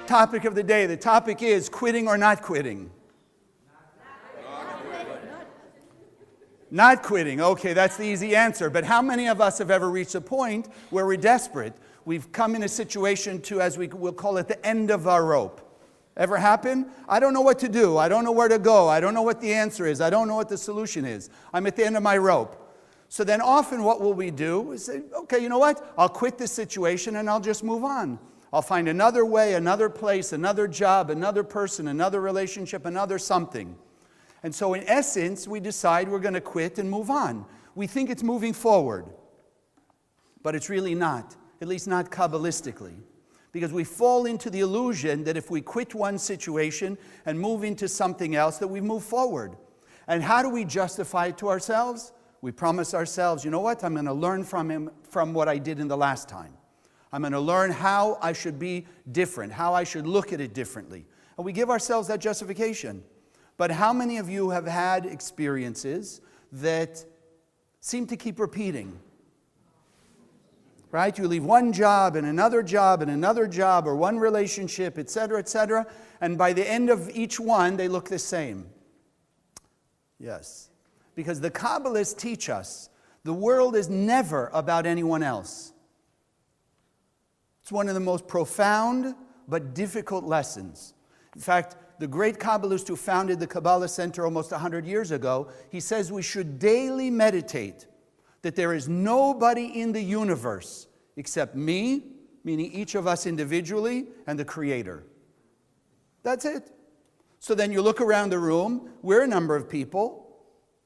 topic of the day. The topic is quitting or not quitting. Not quitting. Okay, that's the easy answer. But how many of us have ever reached a point where we're desperate? We've come in a situation to, as we will call it, the end of our rope. Ever happen? I don't know what to do. I don't know where to go. I don't know what the answer is. I don't know what the solution is. I'm at the end of my rope. So then often what will we do is say, okay, you know what? I'll quit this situation and I'll just move on. I'll find another way, another place, another job, another person, another relationship, another something. And so in essence, we decide we're going to quit and move on. We think it's moving forward, but it's really not, at least not Kabbalistically. Because we fall into the illusion that if we quit one situation and move into something else, that we move forward. And how do we justify it to ourselves? We promise ourselves, you know what? I'm going to learn from what I did in the last time. I'm going to learn how I should be different, how I should look at it differently. And we give ourselves that justification. But how many of you have had experiences that seem to keep repeating? Right? You leave one job and another job and another job, or one relationship, etc., and by the end of each one, they look the same. Yes. Because the Kabbalists teach us the world is never about anyone else. It's one of the most profound but difficult lessons. In fact, the great Kabbalist who founded the Kabbalah Center almost 100 years ago, he says we should daily meditate that there is nobody in the universe except me, meaning each of us individually, and the Creator. That's it. So then you look around the room, we're a number of people.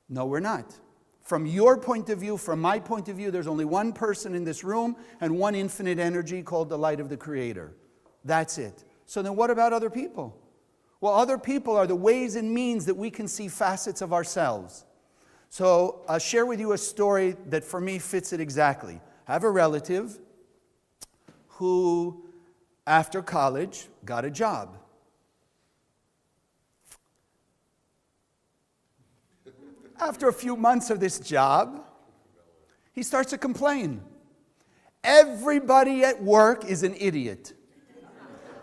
No, we're not. From your point of view, from my point of view, there's only one person in this room and one infinite energy called the light of the Creator. That's it. So then what about other people? Well, other people are the ways and means that we can see facets of ourselves. So I'll share with you a story that for me fits it exactly. I have a relative who, after college, got a job. After a few months of this job, he starts to complain. Everybody at work is an idiot.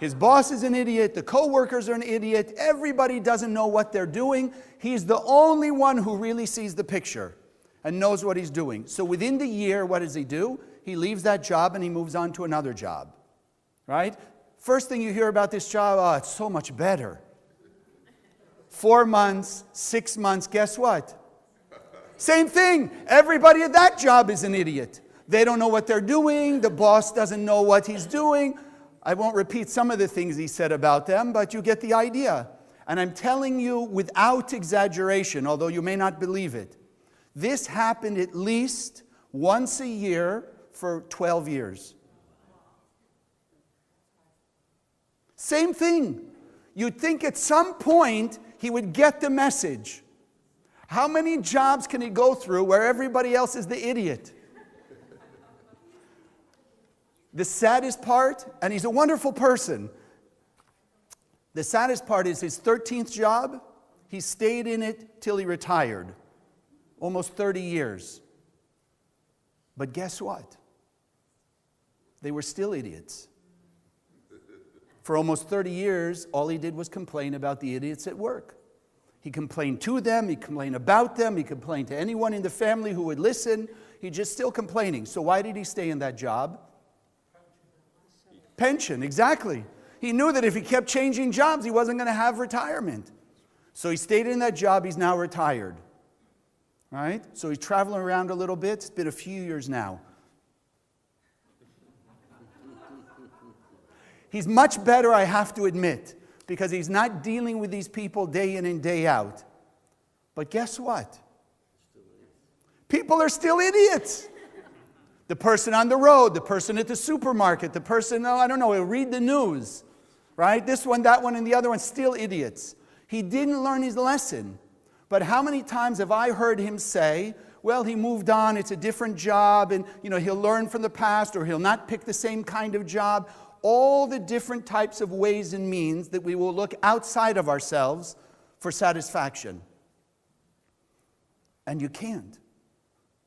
His boss is an idiot, the co-workers are an idiot, everybody doesn't know what they're doing. He's the only one who really sees the picture and knows what he's doing. So within the year, what does he do? He leaves that job and he moves on to another job. Right? First thing you hear about this job, oh, it's so much better. 4 months, 6 months, guess what? Same thing. Everybody at that job is an idiot. They don't know what they're doing. The boss doesn't know what he's doing. I won't repeat some of the things he said about them, but you get the idea. And I'm telling you without exaggeration, although you may not believe it, this happened at least once a year for 12 years. Same thing. You'd think at some point he would get the message. How many jobs can he go through where everybody else is the idiot? The saddest part, and he's a wonderful person, the saddest part is his 13th job, he stayed in it till he retired. Almost 30 years. But guess what? They were still idiots. For almost 30 years, all he did was complain about the idiots at work. He complained to them, he complained about them, he complained to anyone in the family who would listen. He's just still complaining. So why did he stay in that job? Pension, exactly. He knew that if he kept changing jobs, he wasn't going to have retirement. So he stayed in that job, he's now retired. Right? So he's traveling around a little bit. It's been a few years now. He's much better, I have to admit, because he's not dealing with these people day in and day out. But guess what? People are still idiots. The person on the road, the person at the supermarket, the person, I don't know, he'll read the news. Right? This one, that one, and the other one, still idiots. He didn't learn his lesson. But how many times have I heard him say, well, he moved on, it's a different job, and he'll learn from the past, or he'll not pick the same kind of job. All the different types of ways and means that we will look outside of ourselves for satisfaction. And you can't.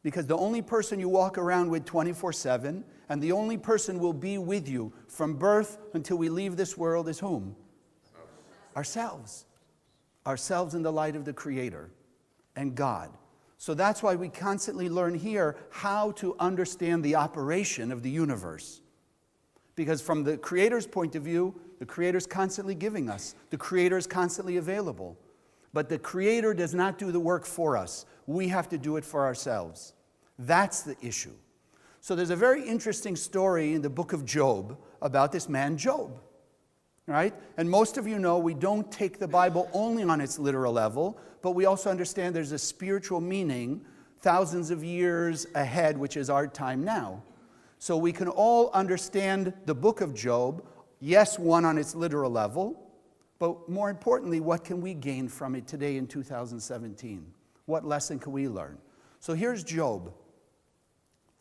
Because the only person you walk around with 24/7, and the only person will be with you from birth until we leave this world is whom? Ourselves. Ourselves in the light of the Creator and God. So that's why we constantly learn here how to understand the operation of the universe. Because from the Creator's point of view, the Creator's constantly giving us. The Creator is constantly available. But the Creator does not do the work for us. We have to do it for ourselves. That's the issue. So there's a very interesting story in the book of Job about this man Job. Right? And most of you know we don't take the Bible only on its literal level, but we also understand there's a spiritual meaning thousands of years ahead, which is our time now. So we can all understand the book of Job, yes, one on its literal level, but more importantly, what can we gain from it today in 2017? What lesson can we learn? So here's Job.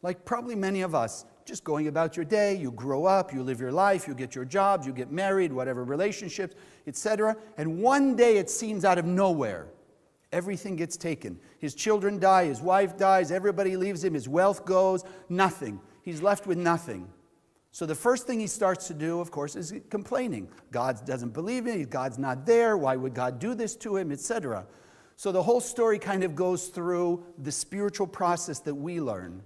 Like probably many of us, just going about your day, you grow up, you live your life, you get your jobs, you get married, whatever relationships, etc. And one day it seems out of nowhere, everything gets taken. His children die, his wife dies, everybody leaves him, his wealth goes, nothing. He's left with nothing. So the first thing he starts to do, of course, is complaining. God doesn't believe in him, God's not there, why would God do this to him, etc. So the whole story kind of goes through the spiritual process that we learn.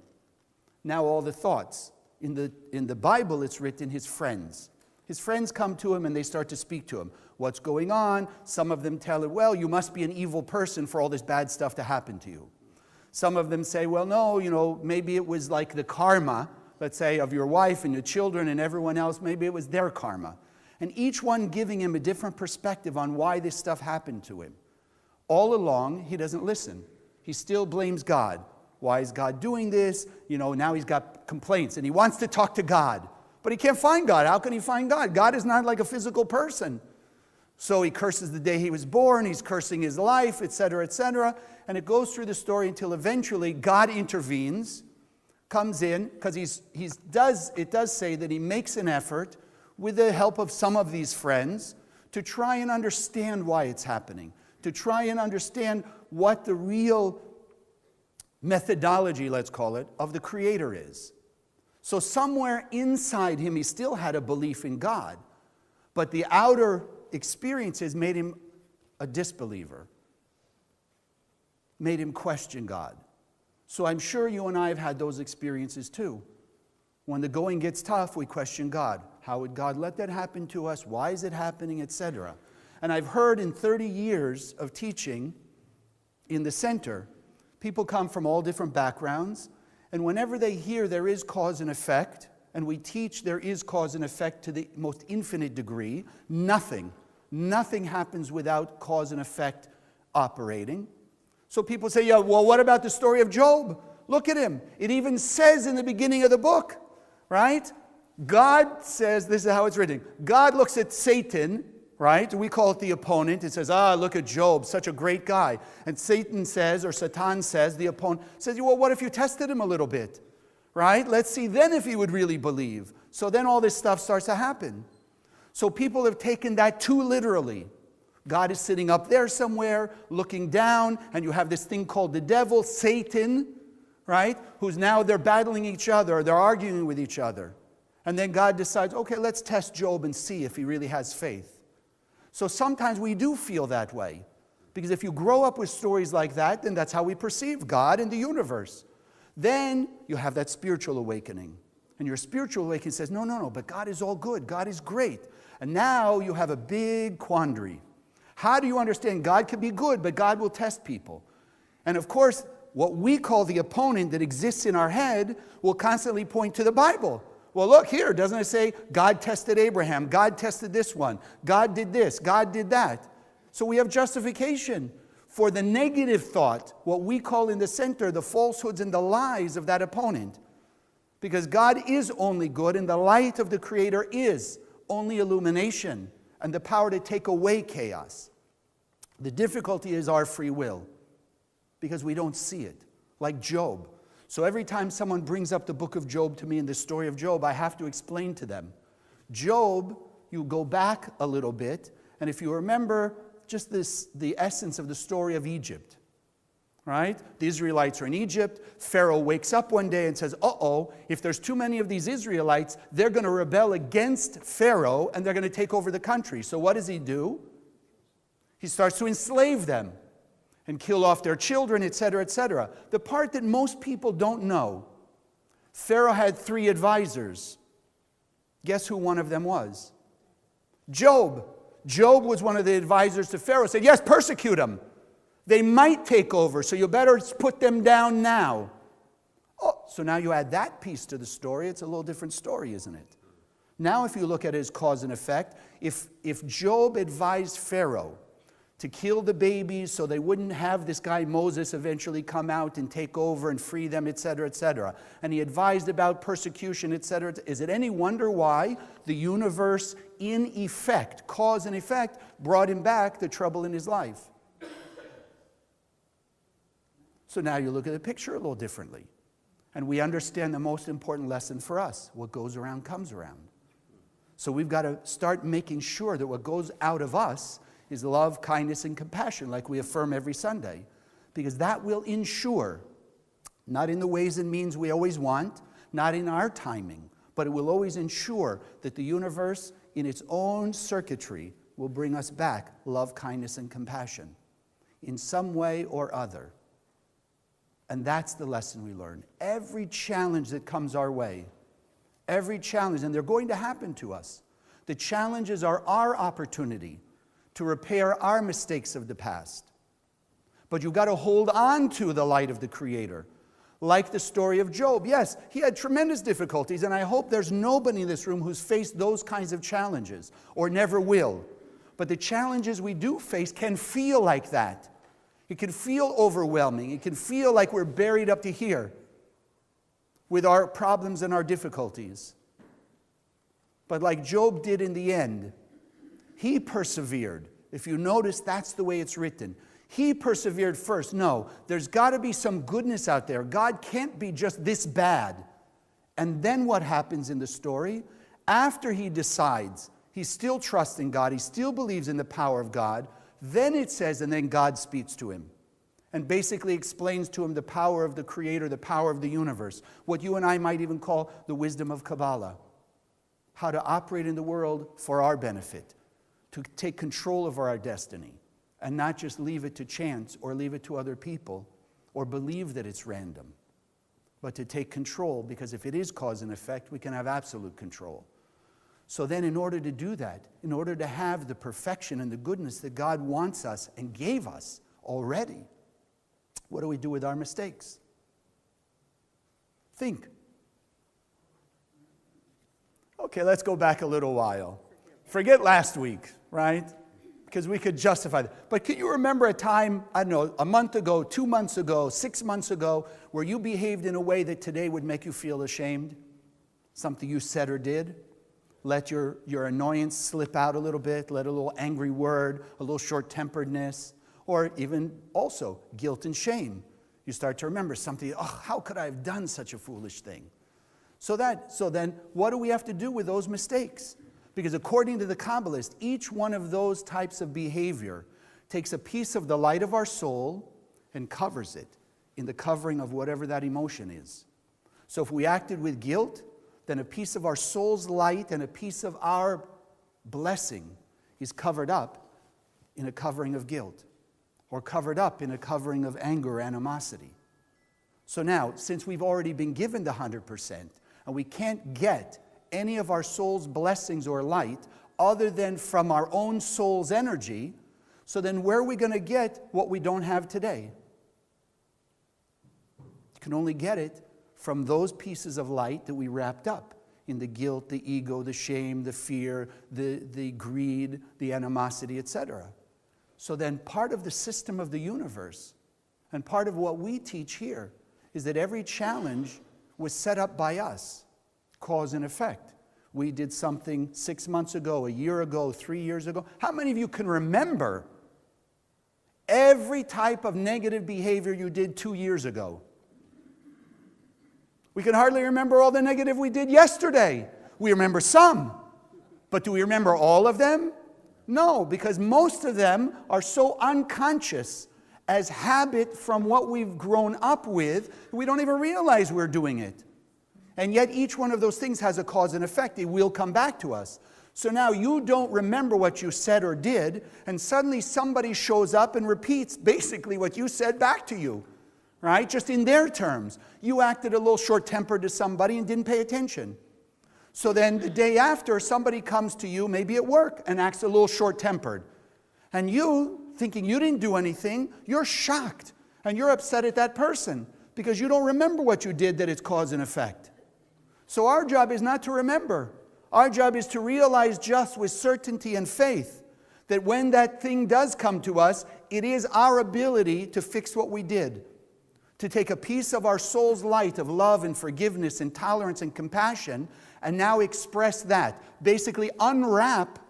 Now all the thoughts. In the Bible, it's written his friends. His friends come to him and they start to speak to him. What's going on? Some of them tell him, well, you must be an evil person for all this bad stuff to happen to you. Some of them say, well, no, maybe it was like the karma, let's say, of your wife and your children and everyone else. Maybe it was their karma. And each one giving him a different perspective on why this stuff happened to him. All along, he doesn't listen. He still blames God. Why is God doing this? Now he's got complaints and he wants to talk to God. But he can't find God. How can he find God? God is not like a physical person. So he curses the day he was born. He's cursing his life, etc., etc. And it goes through the story until eventually God intervenes, comes in, because it does say that he makes an effort with the help of some of these friends to try and understand why it's happening, to try and understand what the real methodology, let's call it, of the Creator is. So somewhere inside him, he still had a belief in God, but the outer experiences made him a disbeliever, made him question God. So I'm sure you and I have had those experiences too. When the going gets tough, we question God. How would God let that happen to us? Why is it happening, etc.? And I've heard in 30 years of teaching in the center, people come from all different backgrounds, and whenever they hear there is cause and effect, and we teach there is cause and effect to the most infinite degree, nothing happens without cause and effect operating. So people say, yeah, well, what about the story of Job? Look at him. It even says in the beginning of the book, right? God says, this is how it's written, God looks at Satan, right? We call it the opponent. It says, look at Job, such a great guy. And Satan says, or Satan says, the opponent says, well, what if you tested him a little bit, right? Let's see then if he would really believe. So then all this stuff starts to happen. So people have taken that too literally. God is sitting up there somewhere, looking down, and you have this thing called the devil, Satan, right? Who's now, they're battling each other, they're arguing with each other. And then God decides, okay, let's test Job and see if he really has faith. So sometimes we do feel that way. Because if you grow up with stories like that, then that's how we perceive God and the universe. Then you have that spiritual awakening. And your spiritual awakening says, no, but God is all good. God is great. And now you have a big quandary. How do you understand God can be good, but God will test people? And of course, what we call the opponent that exists in our head will constantly point to the Bible. Well, look here, doesn't it say God tested Abraham, God tested this one, God did this, God did that. So we have justification for the negative thought, what we call in the center, the falsehoods and the lies of that opponent. Because God is only good and the light of the Creator is only illumination and the power to take away chaos. The difficulty is our free will because we don't see it, like Job. So every time someone brings up the book of Job to me and the story of Job, I have to explain to them. Job, you go back a little bit, and if you remember just the essence of the story of Egypt, right? The Israelites are in Egypt. Pharaoh wakes up one day and says, uh-oh, if there's too many of these Israelites, they're going to rebel against Pharaoh and they're going to take over the country. So what does he do? He starts to enslave them and kill off their children, etc., etc. The part that most people don't know, Pharaoh had 3 advisors. Guess who one of them was? Job. Job was one of the advisors to Pharaoh. Said, yes, persecute them. They might take over, so you better put them down now. Oh, so now you add that piece to the story. It's a little different story, isn't it? Now if you look at it as cause and effect, if Job advised Pharaoh to kill the babies so they wouldn't have this guy Moses eventually come out and take over and free them, etc., etc., and he advised about persecution, etc., is it any wonder why the universe, in effect, cause and effect, brought him back the trouble in his life? So now you look at the picture a little differently, and we understand the most important lesson for us: what goes around comes around. So we've got to start making sure that what goes out of us is love, kindness, and compassion, like we affirm every Sunday, because that will ensure, not in the ways and means we always want, not in our timing, but it will always ensure that the universe, in its own circuitry, will bring us back love, kindness, and compassion in some way or other. And that's the lesson we learn. Every challenge that comes our way, every challenge, and they're going to happen to us, the challenges are our opportunity to repair our mistakes of the past. But you've got to hold on to the light of the Creator. Like the story of Job. Yes, he had tremendous difficulties, and I hope there's nobody in this room who's faced those kinds of challenges, or never will. But the challenges we do face can feel like that. It can feel overwhelming. It can feel like we're buried up to here with our problems and our difficulties. But like Job did in the end, he persevered. If you notice, that's the way it's written. He persevered first. No, there's got to be some goodness out there. God can't be just this bad. And then what happens in the story? After he decides, he's still trusting God, he still believes in the power of God, then it says, and then God speaks to him and basically explains to him the power of the Creator, the power of the universe, what you and I might even call the wisdom of Kabbalah, how to operate in the world for our benefit, to take control of our destiny and not just leave it to chance or leave it to other people or believe that it's random, but to take control, because if it is cause and effect, we can have absolute control. So then in order to do that, in order to have the perfection and the goodness that God wants us and gave us already, what do we do with our mistakes? Think. Okay, let's go back a little while. Forget last week, right? Because we could justify that. But can you remember a time, I don't know, a month ago, 2 months ago, 6 months ago, where you behaved in a way that today would make you feel ashamed? Something you said or did? Let your annoyance slip out a little bit, let a little angry word, a little short-temperedness, or even also guilt and shame. You start to remember something, oh, how could I have done such a foolish thing? So then, what do we have to do with those mistakes? Because according to the Kabbalist, each one of those types of behavior takes a piece of the light of our soul and covers it in the covering of whatever that emotion is. So if we acted with guilt, then a piece of our soul's light and a piece of our blessing is covered up in a covering of guilt, or covered up in a covering of anger or animosity. So now, since we've already been given the 100%, and we can't get any of our soul's blessings or light other than from our own soul's energy, so then where are we going to get what we don't have today? You can only get it from those pieces of light that we wrapped up in the guilt, the ego, the shame, the fear, the greed, the animosity, etc. So then part of the system of the universe and part of what we teach here is that every challenge was set up by us, cause and effect. We did something 6 months ago, a year ago, 3 years ago. How many of you can remember every type of negative behavior you did 2 years ago? We can hardly remember all the negative we did yesterday. We remember some, but do we remember all of them? No, because most of them are so unconscious as habit from what we've grown up with. We don't even realize we're doing it. And yet each one of those things has a cause and effect. It will come back to us. So now you don't remember what you said or did, and suddenly somebody shows up and repeats basically what you said back to you, right? Just in their terms. You acted a little short-tempered to somebody and didn't pay attention. So then the day after, somebody comes to you, maybe at work, and acts a little short-tempered. And you, thinking you didn't do anything, you're shocked. And you're upset at that person because you don't remember what you did that it's cause and effect. So our job is not to remember. Our job is to realize just with certainty and faith that when that thing does come to us, it is our ability to fix what we did. To take a piece of our soul's light of love and forgiveness and tolerance and compassion and now express that. Basically unwrap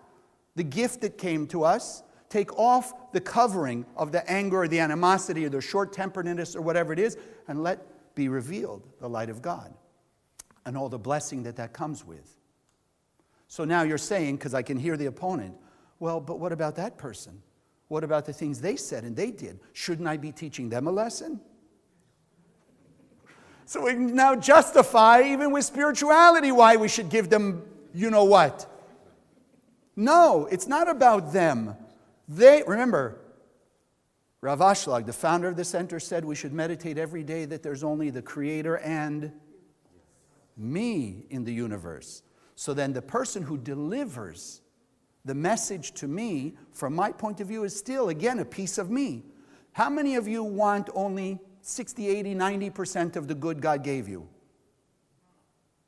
the gift that came to us, take off the covering of the anger or the animosity or the short-temperedness or whatever it is, and let be revealed the light of God and all the blessing that that comes with. So now you're saying, because I can hear the opponent, well, but what about that person? What about the things they said and they did? Shouldn't I be teaching them a lesson? So we now justify, even with spirituality, why we should give them you know what. No, it's not about them. Remember, Rav Ashlag, the founder of the center, said we should meditate every day that there's only the Creator and me in the universe. So then the person who delivers the message to me, from my point of view, is still, again, a piece of me. How many of you want only 60, 80, 90% of the good God gave you?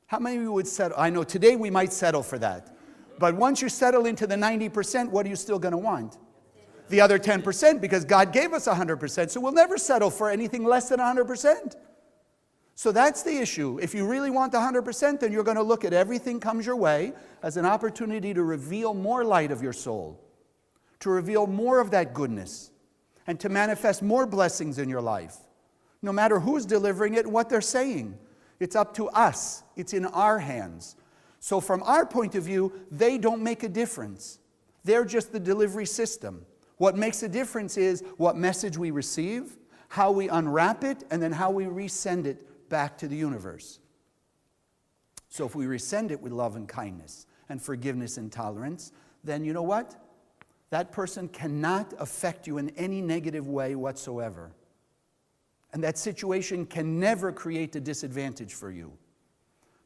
How many of you would settle? I know today we might settle for that. But once you settle into the 90%, what are you still going to want? The other 10%, because God gave us 100%. So we'll never settle for anything less than 100%. So that's the issue. If you really want the 100%, then you're going to look at everything comes your way as an opportunity to reveal more light of your soul, to reveal more of that goodness, and to manifest more blessings in your life. No matter who's delivering it and what they're saying. It's up to us. It's in our hands. So from our point of view, they don't make a difference. They're just the delivery system. What makes a difference is what message we receive, how we unwrap it, and then how we resend it back to the universe. So if we resend it with love and kindness and forgiveness and tolerance, then you know what? That person cannot affect you in any negative way whatsoever. And that situation can never create a disadvantage for you.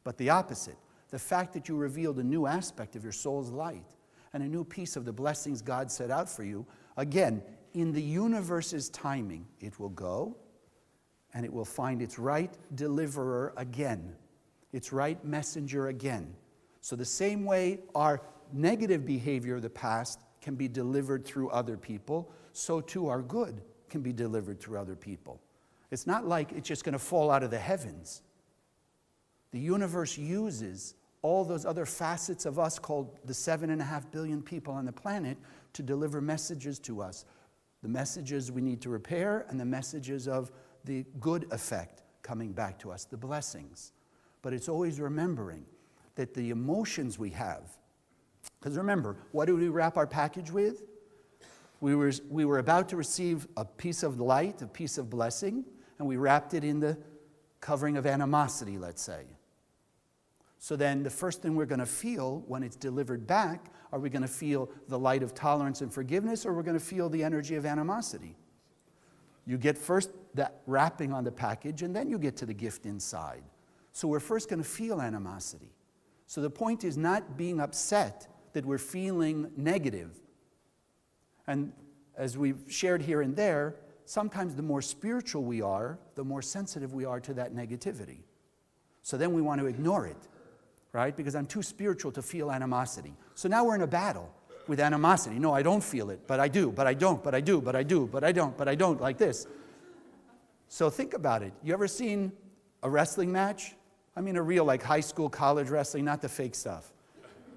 But the opposite, the fact that you revealed a new aspect of your soul's light and a new piece of the blessings God set out for you, again, in the universe's timing, it will go and it will find its right deliverer again, its right messenger again. So the same way our negative behavior of the past can be delivered through other people, so too our good can be delivered through other people. It's not like it's just going to fall out of the heavens. The universe uses all those other facets of us called the 7.5 billion people on the planet to deliver messages to us. The messages we need to repair and the messages of the good effect coming back to us, the blessings. But it's always remembering that the emotions we have, because remember, what do we wrap our package with? We were about to receive a piece of light, a piece of blessing, and we wrapped it in the covering of animosity, let's say. So then the first thing we're going to feel when it's delivered back, are we going to feel the light of tolerance and forgiveness, or we're going to feel the energy of animosity? You get first that wrapping on the package, and then you get to the gift inside. So we're first going to feel animosity. So the point is not being upset that we're feeling negative. And as we've shared here and there, sometimes the more spiritual we are, the more sensitive we are to that negativity. So then we want to ignore it, right? Because I'm too spiritual to feel animosity. So now we're in a battle with animosity. No, I don't feel it, but I do, but I don't, but I do, but I do, but I don't, but I don't, like this. So think about it. You ever seen a wrestling match? I mean a real, like high school, college wrestling, not the fake stuff,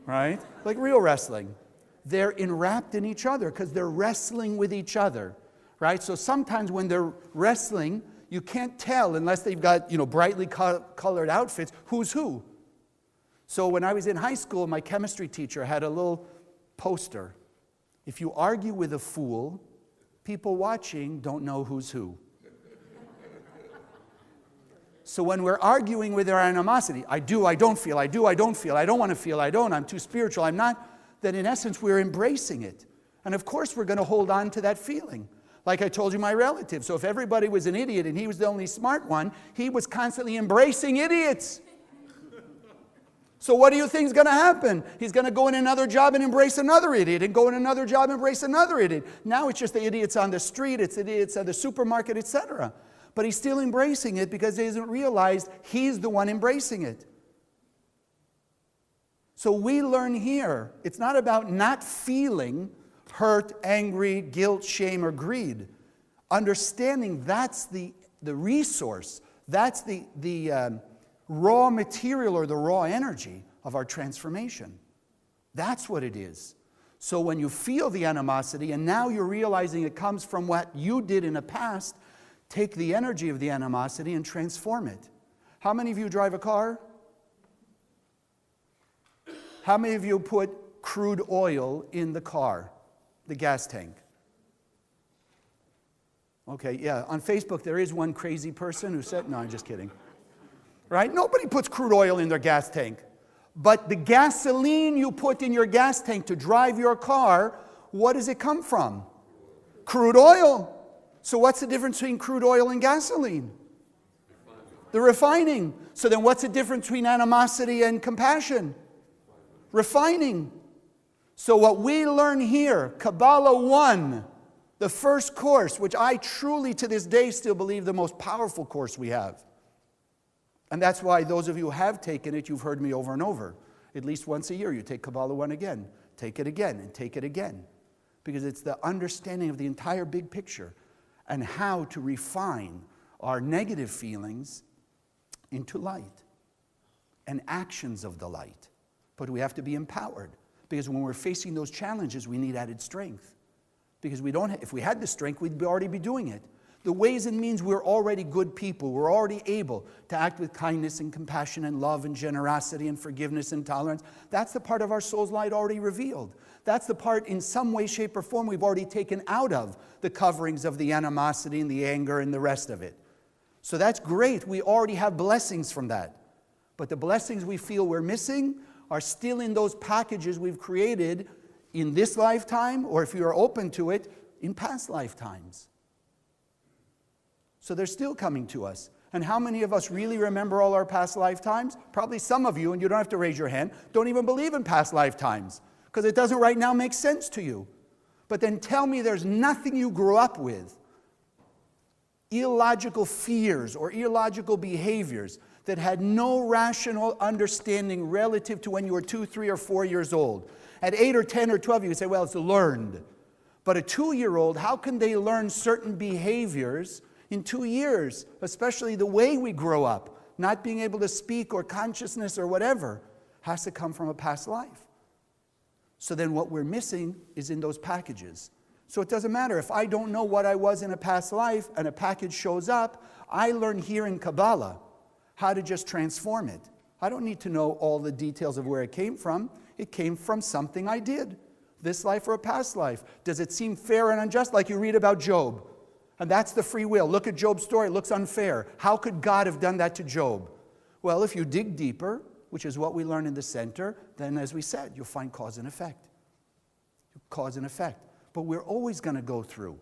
right? Like real wrestling. They're enwrapped in each other because they're wrestling with each other, right? So sometimes when they're wrestling, you can't tell unless they've got, brightly colored outfits, who's who. So when I was in high school, my chemistry teacher had a little poster. If you argue with a fool, People watching don't know who's who. So when we're arguing with our animosity, I do, I don't feel, I do, I don't feel, I don't want to feel, I don't, I'm too spiritual, I'm not, then in essence we're embracing it. And of course we're going to hold on to that feeling. Like I told you, my relative. So if everybody was an idiot and he was the only smart one, he was constantly embracing idiots. So what do you think is going to happen? He's going to go in another job and embrace another idiot, and go in another job and embrace another idiot. Now it's just the idiots on the street, it's idiots at the supermarket, etc. But he's still embracing it because he hasn't realized he's the one embracing it. So we learn here, it's not about not feeling hurt, angry, guilt, shame, or greed. Understanding that's the resource, that's the raw material or the raw energy of our transformation. That's what it is. So when you feel the animosity and now you're realizing it comes from what you did in the past, take the energy of the animosity and transform it. How many of you drive a car? How many of you put crude oil in the car, the gas tank? Okay, yeah, on Facebook there is one crazy person who said, no, I'm just kidding. Right? Nobody puts crude oil in their gas tank. But the gasoline you put in your gas tank to drive your car, what does it come from? Crude oil. So what's the difference between crude oil and gasoline? The refining. So then what's the difference between animosity and compassion? Refining. So what we learn here, Kabbalah 1, the first course, which I truly to this day still believe the most powerful course we have. And that's why those of you who have taken it, you've heard me over and over. At least once a year, you take Kabbalah 1 again. Take it again and take it again. Because it's the understanding of the entire big picture and how to refine our negative feelings into light and actions of the light. But we have to be empowered. Because when we're facing those challenges, we need added strength. Because if we had the strength, we'd already be doing it. The ways and means, we're already good people. We're already able to act with kindness and compassion and love and generosity and forgiveness and tolerance. That's the part of our soul's light already revealed. That's the part in some way, shape, or form we've already taken out of the coverings of the animosity and the anger and the rest of it. So that's great. We already have blessings from that. But the blessings we feel we're missing are still in those packages we've created in this lifetime, or if you are open to it, in past lifetimes. So they're still coming to us. And how many of us really remember all our past lifetimes? Probably some of you, and you don't have to raise your hand, don't even believe in past lifetimes because it doesn't right now make sense to you. But then tell me there's nothing you grew up with, illogical fears or illogical behaviors that had no rational understanding relative to when you were 2, 3, or 4 years old. At 8 or 10 or 12, you would say, well, it's learned. But a 2-year-old, how can they learn certain behaviors in 2 years, especially the way we grow up, not being able to speak or consciousness or whatever, has to come from a past life. So then what we're missing is in those packages. So it doesn't matter if I don't know what I was in a past life and a package shows up, I learn here in Kabbalah how to just transform it. I don't need to know all the details of where it came from. It came from something I did, this life or a past life. Does it seem fair and unjust? Like you read about Job. And that's the free will. Look at Job's story. It looks unfair. How could God have done that to Job? Well, if you dig deeper, which is what we learn in the center, then as we said, you'll find cause and effect. Cause and effect. But we're always going to go through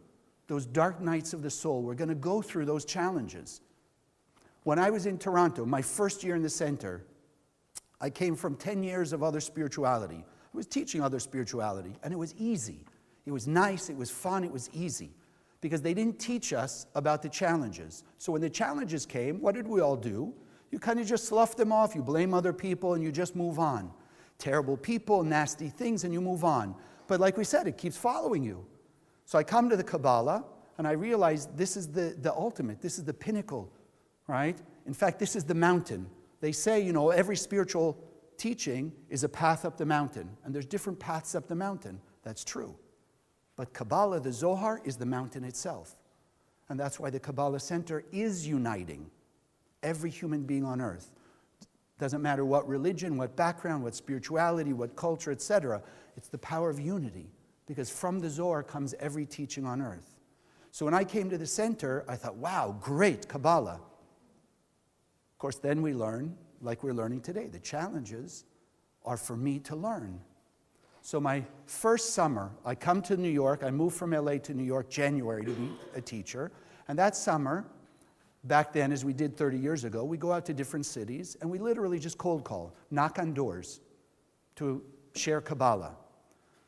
those dark nights of the soul. We're going to go through those challenges. When I was in Toronto, my first year in the center, I came from 10 years of other spirituality. I was teaching other spirituality, and it was easy. It was nice, it was fun, it was easy. Because they didn't teach us about the challenges. So when the challenges came, what did we all do? You kind of just slough them off, you blame other people, and you just move on. Terrible people, nasty things, and you move on. But like we said, it keeps following you. So I come to the Kabbalah, and I realize this is the ultimate, this is the pinnacle, right? In fact, this is the mountain. They say, every spiritual teaching is a path up the mountain, and there's different paths up the mountain. That's true. But Kabbalah, the Zohar, is the mountain itself. And that's why the Kabbalah Center is uniting every human being on earth. Doesn't matter what religion, what background, what spirituality, what culture, etc. It's the power of unity. Because from the Zohar comes every teaching on earth. So when I came to the center, I thought, wow, great, Kabbalah. Of course, then we learn, like we're learning today, the challenges are for me to learn. So my first summer, I come to New York. I moved from LA to New York January to be a teacher. And that summer, back then, as we did 30 years ago, we go out to different cities and we literally just cold call, knock on doors to share Kabbalah.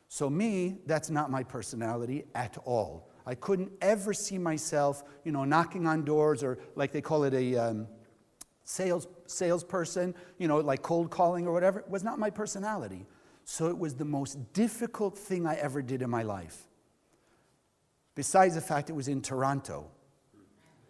So me, that's not my personality at all. I couldn't ever see myself, knocking on doors, or like they call it a salesperson, like cold calling or whatever. It was not my personality. So it was the most difficult thing I ever did in my life. Besides the fact it was in Toronto.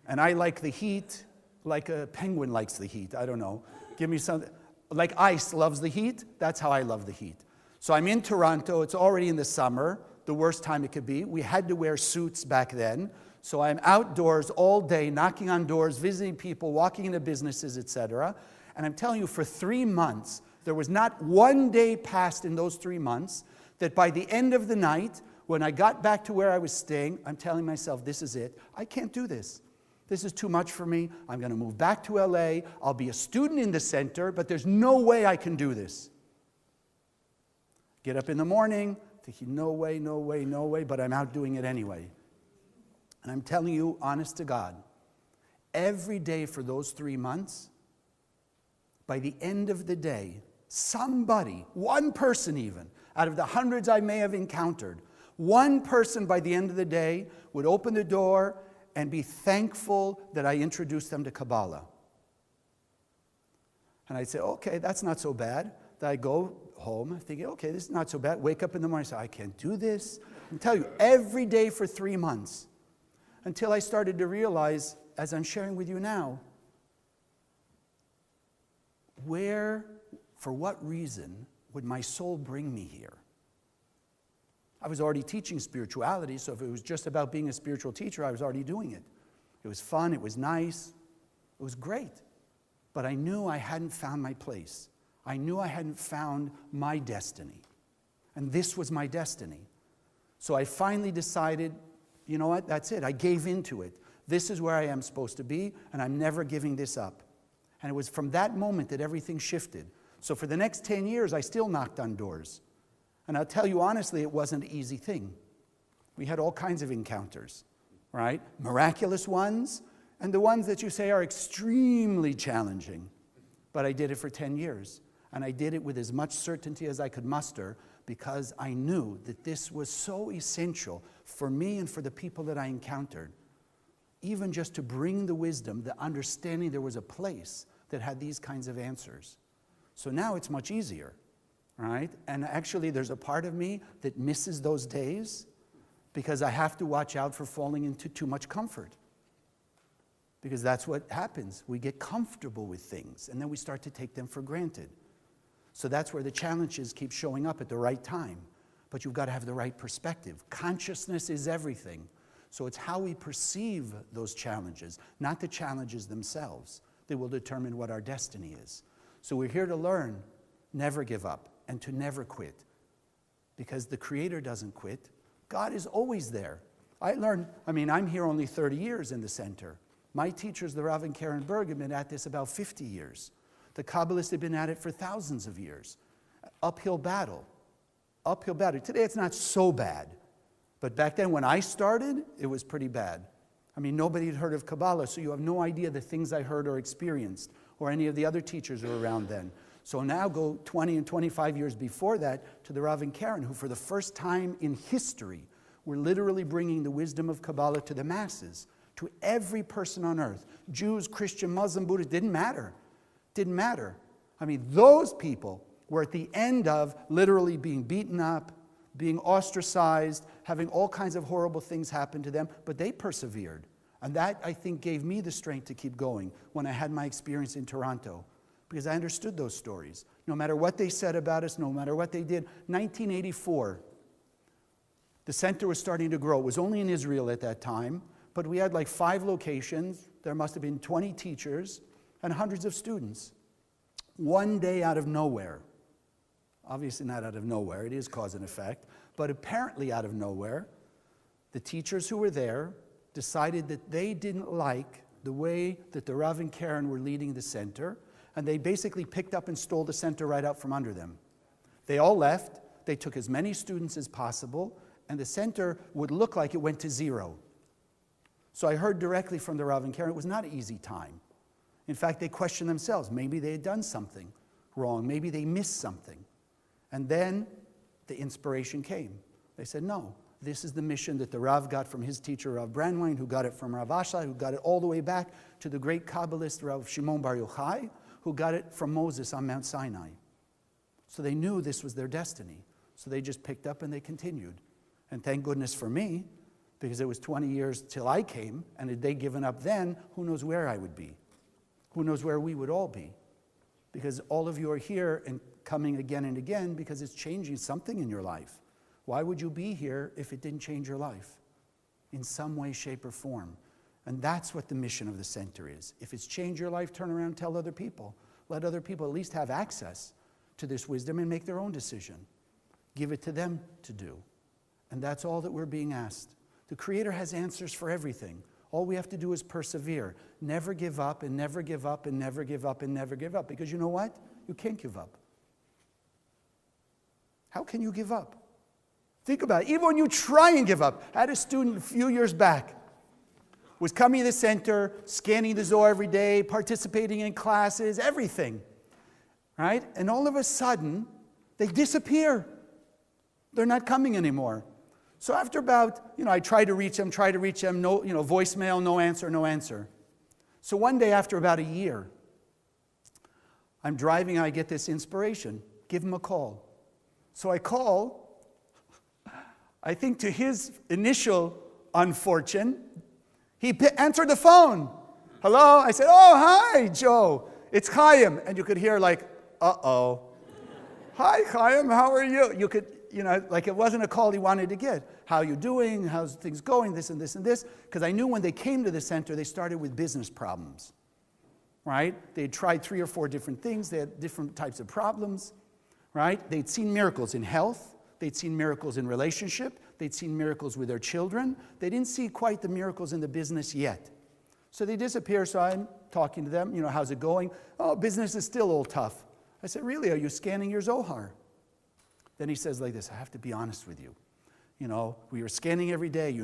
And I like the heat like a penguin likes the heat. I don't know. Give me something. Like ice loves the heat, that's how I love the heat. So I'm in Toronto. It's already in the summer, the worst time it could be. We had to wear suits back then. So I'm outdoors all day, knocking on doors, visiting people, walking into businesses, etc. And I'm telling you, for 3 months, there was not one day passed in those 3 months that by the end of the night, when I got back to where I was staying, I'm telling myself, this is it. I can't do this. This is too much for me. I'm going to move back to LA. I'll be a student in the center, but there's no way I can do this. Get up in the morning, thinking, no way, no way, no way, but I'm out doing it anyway. And I'm telling you, honest to God, every day for those 3 months, by the end of the day, somebody, one person even, out of the hundreds I may have encountered, one person by the end of the day would open the door and be thankful that I introduced them to Kabbalah. And I'd say, okay, that's not so bad. Then I go home thinking, okay, this is not so bad. Wake up in the morning and say, I can't do this. And tell you, every day for 3 months, until I started to realize, as I'm sharing with you now, for what reason would my soul bring me here? I was already teaching spirituality, so if it was just about being a spiritual teacher, I was already doing it. It was fun, it was nice, it was great. But I knew I hadn't found my place. I knew I hadn't found my destiny. And this was my destiny. So I finally decided, you know what, that's it. I gave into it. This is where I am supposed to be, and I'm never giving this up. And it was from that moment that everything shifted. So for the next 10 years, I still knocked on doors. And I'll tell you honestly, it wasn't an easy thing. We had all kinds of encounters, right? Miraculous ones, and the ones that you say are extremely challenging. But I did it for 10 years. And I did it with as much certainty as I could muster, because I knew that this was so essential for me and for the people that I encountered. Even just to bring the wisdom, the understanding there was a place that had these kinds of answers. So now it's much easier, right? And actually there's a part of me that misses those days because I have to watch out for falling into too much comfort. Because that's what happens. We get comfortable with things and then we start to take them for granted. So that's where the challenges keep showing up at the right time. But you've got to have the right perspective. Consciousness is everything. So it's how we perceive those challenges, not the challenges themselves, that will determine what our destiny is. So we're here to learn, never give up, and to never quit. Because the Creator doesn't quit. God is always there. I'm here only 30 years in the center. My teachers, the Rav and Karen Berg, have been at this about 50 years. The Kabbalists have been at it for thousands of years. Uphill battle. Uphill battle. Today it's not so bad. But back then when I started, it was pretty bad. Nobody had heard of Kabbalah, so you have no idea the things I heard or experienced, or any of the other teachers who were around then. So now go 20 and 25 years before that to the Rav and Karen, who for the first time in history were literally bringing the wisdom of Kabbalah to the masses, to every person on earth. Jews, Christian, Muslim, Buddhist, didn't matter. Didn't matter. Those people were at the end of literally being beaten up, being ostracized, having all kinds of horrible things happen to them, but they persevered. And that, I think, gave me the strength to keep going when I had my experience in Toronto, because I understood those stories. No matter what they said about us, no matter what they did. 1984, the center was starting to grow. It was only in Israel at that time, but we had like 5 locations. There must have been 20 teachers and hundreds of students. One day out of nowhere, obviously not out of nowhere, it is cause and effect, but apparently out of nowhere, the teachers who were there decided that they didn't like the way that the Rav and Karen were leading the center, and they basically picked up and stole the center right out from under them. They all left. They took as many students as possible, and the center would look like it went to zero. So I heard directly from the Rav and Karen, it was not an easy time. In fact, they questioned themselves. Maybe they had done something wrong. Maybe they missed something. And then the inspiration came. They said, no, this is the mission that the Rav got from his teacher, Rav Brandwein, who got it from Rav Ashla, who got it all the way back to the great Kabbalist, Rav Shimon Bar Yochai, who got it from Moses on Mount Sinai. So they knew this was their destiny. So they just picked up and they continued. And thank goodness for me, because it was 20 years till I came, and had they given up then, who knows where I would be? Who knows where we would all be? Because all of you are here and coming again and again because it's changing something in your life. Why would you be here if it didn't change your life? In some way, shape, or form. And that's what the mission of the center is. If it's changed your life, turn around, tell other people. Let other people at least have access to this wisdom and make their own decision. Give it to them to do. And that's all that we're being asked. The Creator has answers for everything. All we have to do is persevere. Never give up and never give up and never give up and never give up. Because you know what? You can't give up. How can you give up? Think about it. Even when you try and give up. I had a student a few years back. Was coming to the center, scanning the Zohar every day, participating in classes, everything. Right? And all of a sudden, they disappear. They're not coming anymore. So after about, I tried to reach them, no, voicemail, no answer. So one day after about a year, I'm driving and I get this inspiration. Give him a call. So I call. I think to his initial unfortune, he answered the phone. Hello? I said, oh, hi, Joe. It's Chaim. And you could hear like, uh-oh. Hi, Chaim, how are you? You could, like it wasn't a call he wanted to get. How are you doing? How's things going? This and this and this. Because I knew when they came to the center, they started with business problems, right? They had tried 3 or 4 different things. They had different types of problems, right? They'd seen miracles in health. They'd seen miracles in relationship. They'd seen miracles with their children. They didn't see quite the miracles in the business yet. So they disappear. So I'm talking to them, how's it going? Oh, business is still all tough. I said, really, are you scanning your Zohar? Then he says like this, I have to be honest with you. We were scanning every day,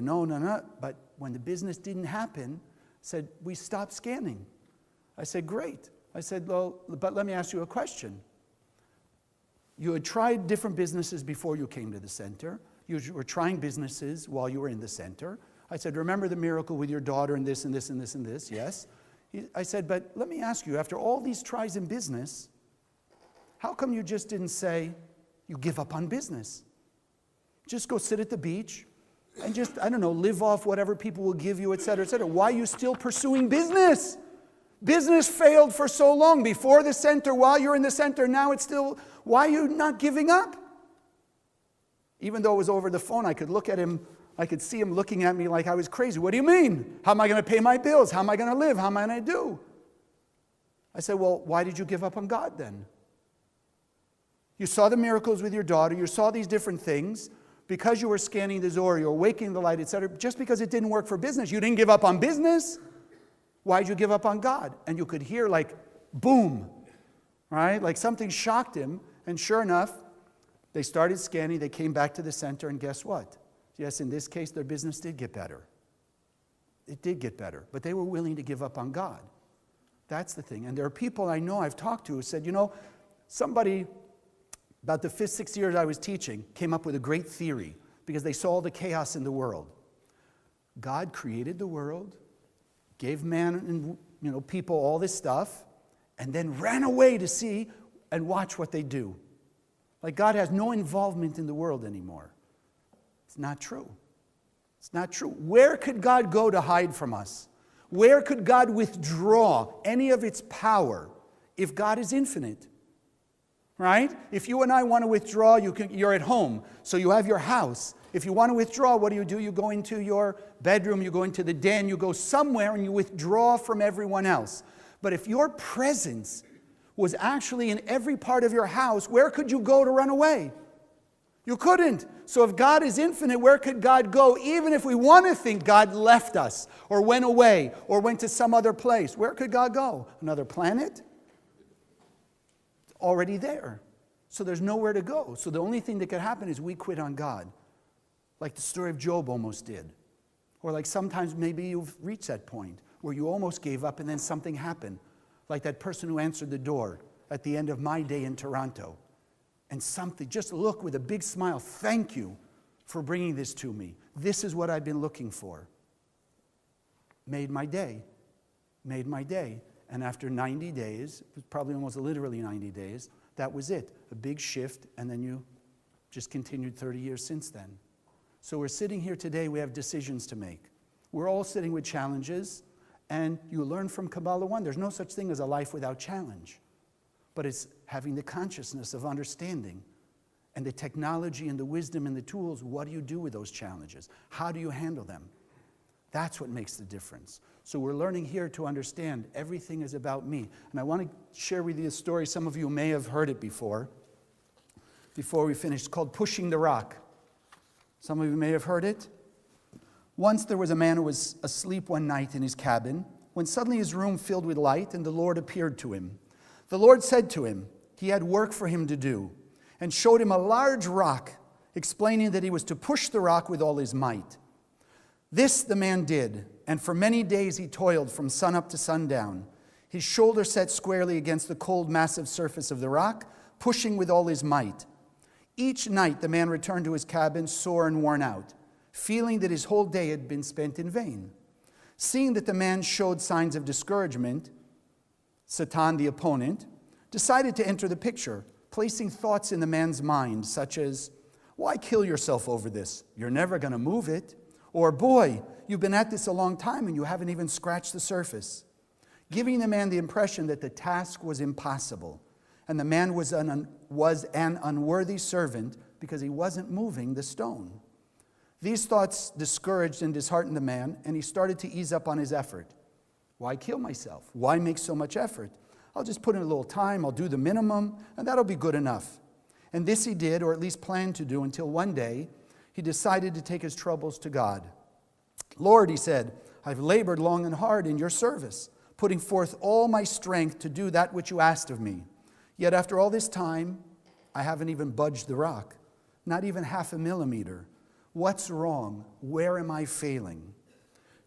but when the business didn't happen, said, we stopped scanning. I said, great. I said, well, but let me ask you a question. You had tried different businesses before you came to the center. You were trying businesses while you were in the center. I said, remember the miracle with your daughter and this and this and this and this? Yes. I said, but let me ask you, after all these tries in business, how come you just didn't say you give up on business? Just go sit at the beach and just, live off whatever people will give you, et cetera, et cetera. Why are you still pursuing business? Business failed for so long. Before the center, while you're in the center, now it's still, why are you not giving up? Even though it was over the phone, I could look at him, I could see him looking at me like I was crazy. What do you mean? How am I going to pay my bills? How am I going to live? How am I going to do? I said, well, why did you give up on God then? You saw the miracles with your daughter. You saw these different things. Because you were scanning the Zohar, you were waking the light, etc. Just because it didn't work for business, you didn't give up on business. Why did you give up on God? And you could hear like, boom, right? Like something shocked him. And sure enough, they started scanning. They came back to the center. And guess what? Yes, in this case, their business did get better. It did get better. But they were willing to give up on God. That's the thing. And there are people I know I've talked to who said, somebody, about the 5th, 6th years I was teaching, came up with a great theory because they saw the chaos in the world. God created the world, gave man and people all this stuff, and then ran away to see and watch what they do. Like God has no involvement in the world anymore. It's not true. It's not true. Where could God go to hide from us? Where could God withdraw any of its power if God is infinite? Right? If you and I want to withdraw, you're at home, so you have your house. If you want to withdraw, what do? You go into your bedroom, you go into the den, you go somewhere and you withdraw from everyone else. But if your presence was actually in every part of your house, where could you go to run away? You couldn't. So if God is infinite, where could God go? Even if we want to think God left us or went away or went to some other place, where could God go? Another planet? It's already there. So there's nowhere to go. So the only thing that could happen is we quit on God, like the story of Job almost did. Or like sometimes maybe you've reached that point where you almost gave up and then something happened, like that person who answered the door at the end of my day in Toronto. And something, just look with a big smile, thank you for bringing this to me. This is what I've been looking for. Made my day. Made my day. And after 90 days, probably almost literally 90 days, that was it. A big shift, and then you just continued 30 years since then. So we're sitting here today, we have decisions to make. We're all sitting with challenges, and you learn from Kabbalah 1, there's no such thing as a life without challenge. But it's having the consciousness of understanding and the technology and the wisdom and the tools. What do you do with those challenges? How do you handle them? That's what makes the difference. So we're learning here to understand everything is about me. And I want to share with you a story. Some of you may have heard it before we finish. It's called Pushing the Rock. Some of you may have heard it. Once there was a man who was asleep one night in his cabin, when suddenly his room filled with light and the Lord appeared to him. The Lord said to him, he had work for him to do, and showed him a large rock, explaining that he was to push the rock with all his might. This the man did, and for many days he toiled from sunup to sundown, his shoulder set squarely against the cold, massive surface of the rock, pushing with all his might. Each night the man returned to his cabin sore and worn out, feeling that his whole day had been spent in vain. Seeing that the man showed signs of discouragement, Satan, the opponent, decided to enter the picture, placing thoughts in the man's mind, such as, why kill yourself over this? You're never going to move it. Or, boy, you've been at this a long time and you haven't even scratched the surface. Giving the man the impression that the task was impossible, and the man was an unworthy servant because he wasn't moving the stone. These thoughts discouraged and disheartened the man, and he started to ease up on his effort. Why kill myself? Why make so much effort? I'll just put in a little time, I'll do the minimum, and that'll be good enough. And this he did, or at least planned to do, until one day he decided to take his troubles to God. Lord, he said, I've labored long and hard in your service, putting forth all my strength to do that which you asked of me. Yet after all this time, I haven't even budged the rock, not even 0.5 millimeter. What's wrong? Where am I failing?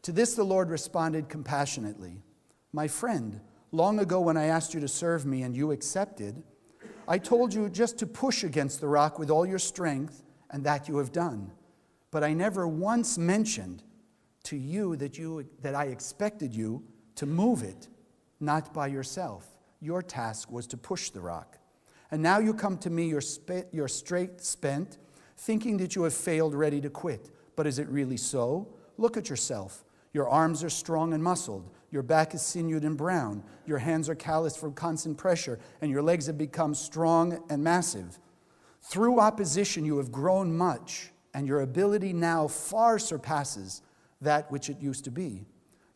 To this the Lord responded compassionately, my friend, long ago when I asked you to serve me and you accepted, I told you just to push against the rock with all your strength, and that you have done. But I never once mentioned to you that I expected you to move it, not by yourself. Your task was to push the rock. And now you come to me, you're straight spent, thinking that you have failed, ready to quit. But is it really so? Look at yourself. Your arms are strong and muscled. Your back is sinewed and brown. Your hands are calloused from constant pressure, and your legs have become strong and massive. Through opposition you have grown much, and your ability now far surpasses that which it used to be.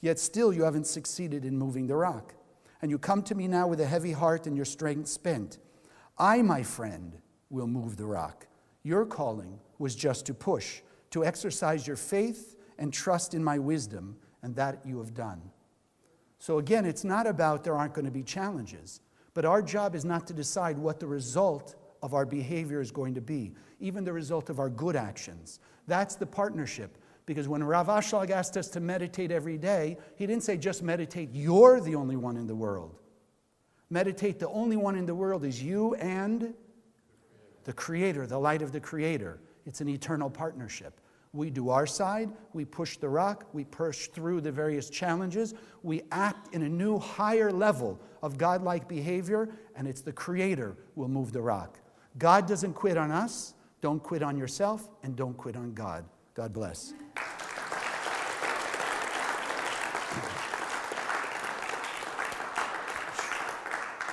Yet still you haven't succeeded in moving the rock. And you come to me now with a heavy heart and your strength spent. I, my friend, will move the rock. Your calling was just to push, to exercise your faith and trust in my wisdom, and that you have done. So again, it's not about there aren't going to be challenges, but our job is not to decide what the result of our behavior is going to be, even the result of our good actions. That's the partnership. Because when Rav Ashlag asked us to meditate every day, he didn't say just meditate, you're the only one in the world. Meditate, the only one in the world is you and the Creator, the light of the Creator. It's an eternal partnership. We do our side, we push the rock, we push through the various challenges, we act in a new higher level of godlike behavior, and it's the Creator who will move the rock. God doesn't quit on us, don't quit on yourself, and don't quit on God. God bless.